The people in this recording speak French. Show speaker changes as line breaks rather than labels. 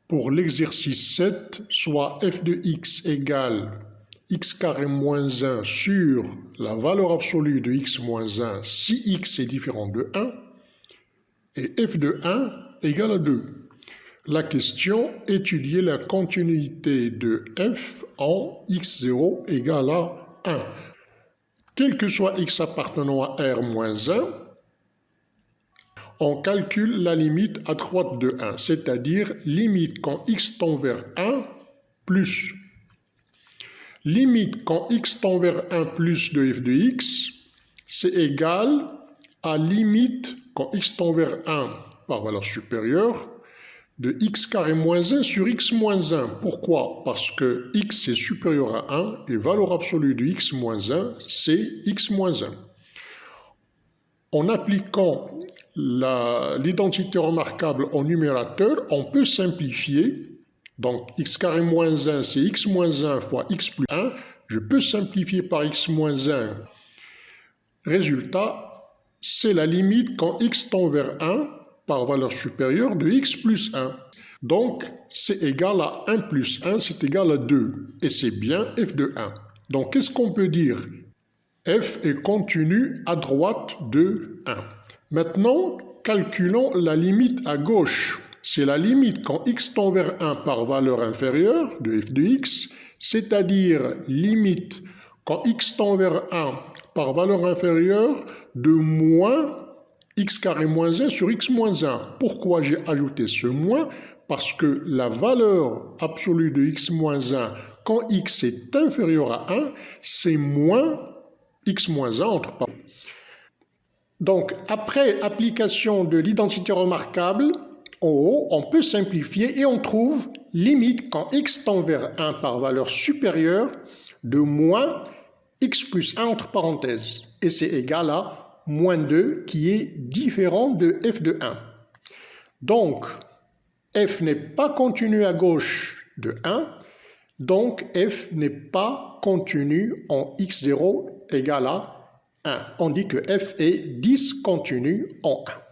Pour l'exercice 7, soit f de x égale x carré moins 1 sur la valeur absolue de x moins 1 si x est différent de 1 et f de 1 égale à 2. La question, étudier la continuité de f en x0 égale à 1. Quel que soit x appartenant à R moins 1, on calcule la limite à droite de 1, c'est-à-dire limite quand x tend vers 1 plus. Limite quand x tend vers 1 plus de f de x, c'est égal à limite quand x tend vers 1 par valeur supérieure de x carré moins 1 sur x moins 1. Pourquoi? Parce que x est supérieur à 1 et valeur absolue de x moins 1, c'est x moins 1. En appliquant l'identité remarquable au numérateur, on peut simplifier. Donc x carré moins 1, c'est x moins 1 fois x plus 1. Je peux simplifier par x moins 1. Résultat, c'est la limite quand x tend vers 1 par valeur supérieure de x plus 1. Donc, c'est égal à 1 plus 1, c'est égal à 2. Et c'est bien f de 1. Donc, qu'est-ce qu'on peut dire? F est continu à droite de 1. Maintenant, calculons la limite à gauche. C'est la limite quand x tend vers 1 par valeur inférieure de f de x, c'est-à-dire limite quand x tend vers 1 par valeur inférieure de moins x carré moins 1 sur x moins 1. Pourquoi j'ai ajouté ce moins? Parce que la valeur absolue de x moins 1, quand x est inférieur à 1, c'est moins x moins 1 entre parenthèses. Donc, après application de l'identité remarquable, en haut, on peut simplifier et on trouve limite quand x tend vers 1 par valeur supérieure de moins x plus 1 entre parenthèses. Et c'est égal à moins 2 qui est différent de f de 1. Donc, f n'est pas continu à gauche de 1, donc f n'est pas continu en x0 égale à 1. On dit que f est discontinu en 1.